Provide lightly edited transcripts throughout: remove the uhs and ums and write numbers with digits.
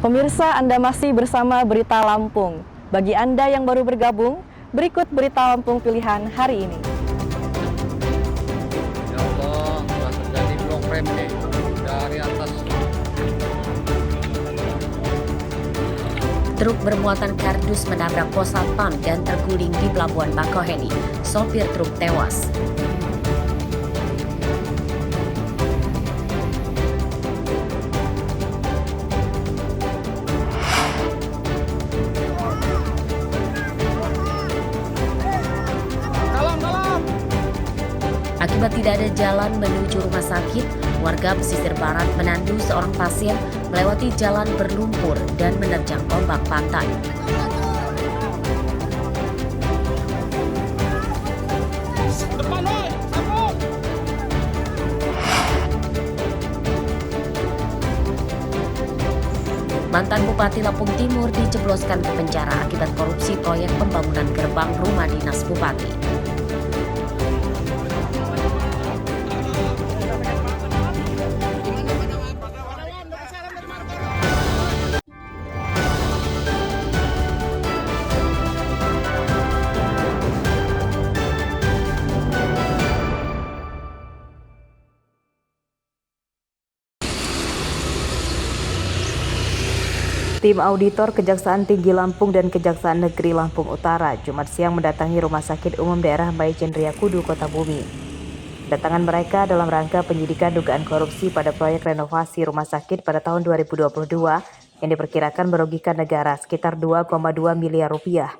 Pemirsa, Anda masih bersama Berita Lampung. Bagi Anda yang baru bergabung, berikut Berita Lampung pilihan hari ini. Ya Allah, telah terjadi blok rem nih dari atas. Truk bermuatan kardus menabrak pos satpam dan terguling di Pelabuhan Bakauheni. Sopir truk tewas. Akibat tidak ada jalan menuju rumah sakit, warga pesisir barat menandu seorang pasien melewati jalan berlumpur dan menerjang ombak pantai. Mantan Bupati Lampung Timur dijebloskan ke penjara akibat korupsi proyek pembangunan gerbang rumah dinas Bupati. Tim auditor Kejaksaan Tinggi Lampung dan Kejaksaan Negeri Lampung Utara Jumat siang mendatangi Rumah Sakit Umum Daerah Maijen Riyakudu, Kota Bumi. Kedatangan mereka dalam rangka penyidikan dugaan korupsi pada proyek renovasi rumah sakit pada tahun 2022 yang diperkirakan merugikan negara sekitar 2,2 miliar rupiah.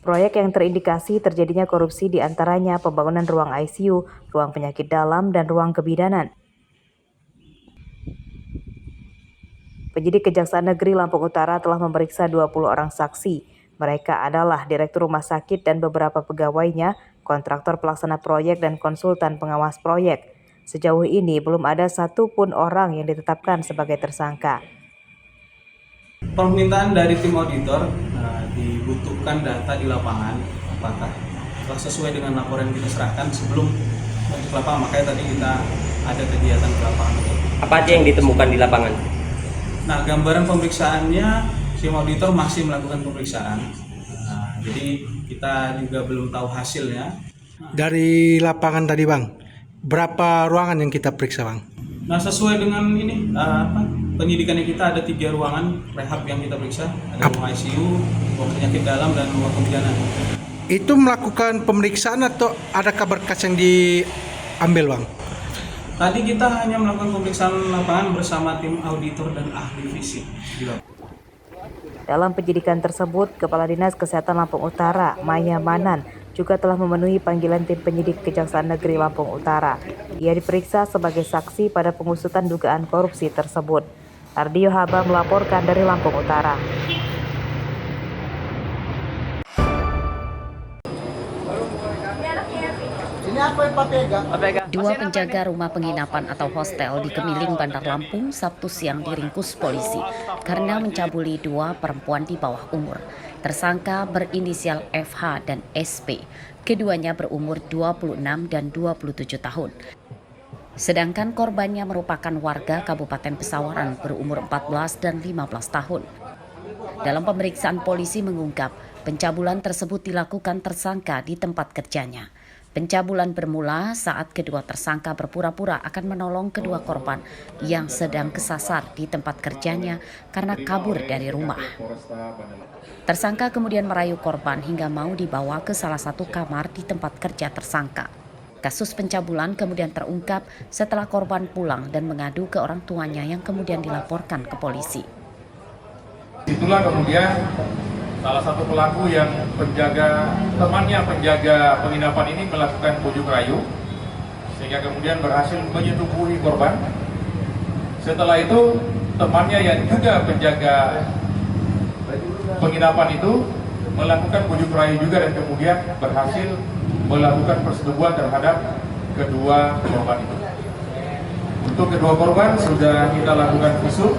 Proyek yang terindikasi terjadinya korupsi diantaranya pembangunan ruang ICU, ruang penyakit dalam, dan ruang kebidanan. Penyidik Kejaksaan Negeri Lampung Utara telah memeriksa 20 orang saksi. Mereka adalah Direktur Rumah Sakit dan beberapa pegawainya, kontraktor pelaksana proyek, dan konsultan pengawas proyek. Sejauh ini belum ada satupun orang yang ditetapkan sebagai tersangka. Permintaan dari tim auditor dibutuhkan data di lapangan, apakah sesuai dengan laporan yang kita serahkan sebelum masuk lapangan. Makanya tadi kita ada kegiatan ke lapangan. Apa aja yang ditemukan di lapangan? Nah, gambaran pemeriksaannya, tim auditor masih melakukan pemeriksaan. Jadi kita juga belum tahu hasilnya. Dari lapangan tadi, Bang, berapa ruangan yang kita periksa, Bang? Nah, sesuai dengan ini penyidikannya kita ada 3 ruangan rehab yang kita periksa. Ada ruang ICU, ruang penyakit dalam, dan ruang kebidanan. Itu melakukan pemeriksaan atau ada kabar kas yang diambil, Bang? Tadi kita hanya melakukan pemeriksaan lapangan bersama tim auditor dan ahli fisik. Dalam penyidikan tersebut, Kepala Dinas Kesehatan Lampung Utara, Maya Manan, juga telah memenuhi panggilan tim penyidik Kejaksaan Negeri Lampung Utara. Ia diperiksa sebagai saksi pada pengusutan dugaan korupsi tersebut. Ardio Haba melaporkan dari Lampung Utara. Dua penjaga rumah penginapan atau hostel di Kemiling, Bandar Lampung, Sabtu siang diringkus polisi karena mencabuli 2 perempuan di bawah umur. Tersangka berinisial FH dan SP. Keduanya berumur 26 dan 27 tahun. Sedangkan korbannya merupakan warga Kabupaten Pesawaran berumur 14 dan 15 tahun. Dalam pemeriksaan, polisi mengungkap pencabulan tersebut dilakukan tersangka di tempat kerjanya. Pencabulan bermula saat kedua tersangka berpura-pura akan menolong kedua korban yang sedang kesasar di tempat kerjanya karena kabur dari rumah. Tersangka kemudian merayu korban hingga mau dibawa ke salah satu kamar di tempat kerja tersangka. Kasus pencabulan kemudian terungkap setelah korban pulang dan mengadu ke orang tuanya yang kemudian dilaporkan ke polisi. Itulah kemudian salah satu pelaku yang temannya penjaga penginapan ini melakukan bujuk rayu sehingga kemudian berhasil menyetubuhi korban. Setelah itu temannya yang juga penjaga penginapan itu melakukan bujuk rayu juga dan kemudian berhasil melakukan persetubuhan terhadap kedua korban itu. Untuk kedua korban sudah kita lakukan visum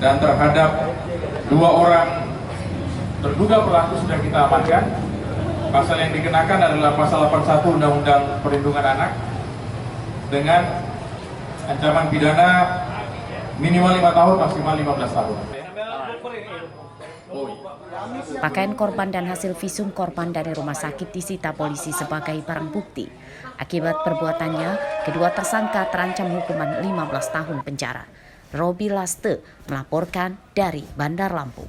dan terhadap 2 orang terduga pelaku sudah kita amankan. Pasal yang dikenakan adalah pasal 81 Undang-Undang Perlindungan Anak dengan ancaman pidana minimal 5 tahun, maksimal 15 tahun. Pakaian korban dan hasil visum korban dari rumah sakit disita polisi sebagai barang bukti. Akibat perbuatannya, kedua tersangka terancam hukuman 15 tahun penjara. Robi Laste melaporkan dari Bandar Lampung.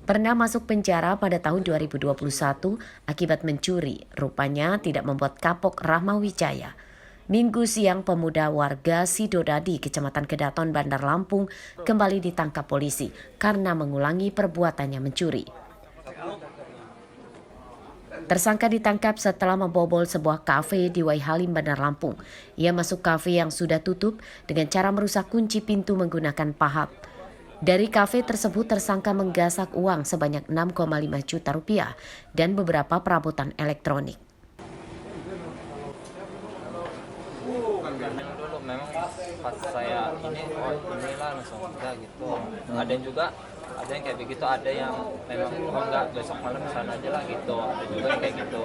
Pernah masuk penjara pada tahun 2021 akibat mencuri, rupanya tidak membuat kapok Rahma Wijaya. Minggu siang, pemuda warga Sidodadi, Kecamatan Kedaton, Bandar Lampung, kembali ditangkap polisi karena mengulangi perbuatannya mencuri. Tersangka ditangkap setelah membobol sebuah kafe di Waihalim, Bandar Lampung. Ia masuk kafe yang sudah tutup dengan cara merusak kunci pintu menggunakan pahat. Dari kafe tersebut tersangka menggasak uang sebanyak 6,5 juta rupiah dan beberapa perabotan elektronik. Dulu memang pas saya inilah langsung udah gitu. Ada yang juga ada yang kayak begitu, ada yang memang enggak besok malam sana aja lah gitu. Ada juga yang kayak gitu.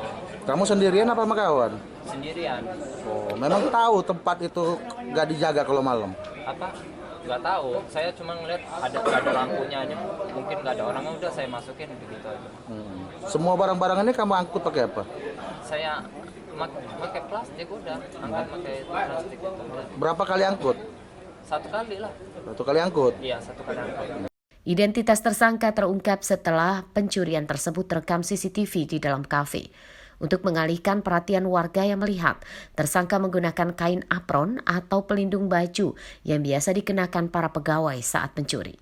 Kamu sendirian apa sama kawan? Sendirian. Oh, memang tahu tempat itu nggak dijaga kalau malam? Apa? Nggak tahu, saya cuma ngeliat ada lampunya aja, mungkin nggak ada orangnya, udah saya masukin begitu aja. Semua barang-barang ini kamu angkut pakai apa? Saya pakai plastik, udah angkat pakai plastik itu. Udah. Berapa kali angkut? 1 kali lah. 1 kali angkut? Iya, 1 kali angkut. Identitas tersangka terungkap setelah pencurian tersebut terekam CCTV di dalam kafe. Untuk mengalihkan perhatian warga yang melihat, tersangka menggunakan kain apron atau pelindung baju yang biasa dikenakan para pegawai saat mencuri.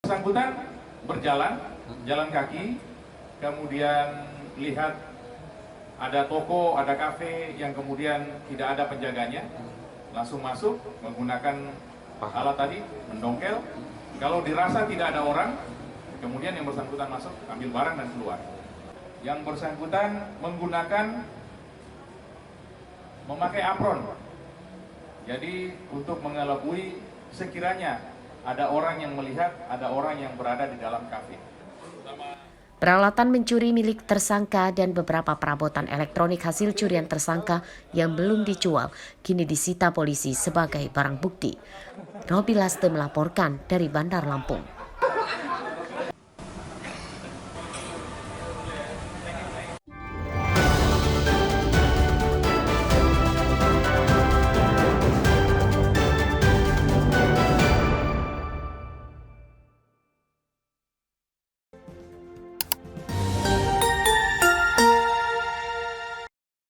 Bersangkutan berjalan, jalan kaki, kemudian lihat ada toko, ada kafe yang kemudian tidak ada penjaganya, langsung masuk menggunakan alat tadi, mendongkel. Kalau dirasa tidak ada orang, kemudian yang bersangkutan masuk, ambil barang dan keluar. Yang bersangkutan memakai apron. Jadi untuk mengelabui sekiranya ada orang yang melihat, ada orang yang berada di dalam kafe. Peralatan mencuri milik tersangka dan beberapa perabotan elektronik hasil curian tersangka yang belum dijual kini disita polisi sebagai barang bukti. Robi Laste melaporkan dari Bandar Lampung.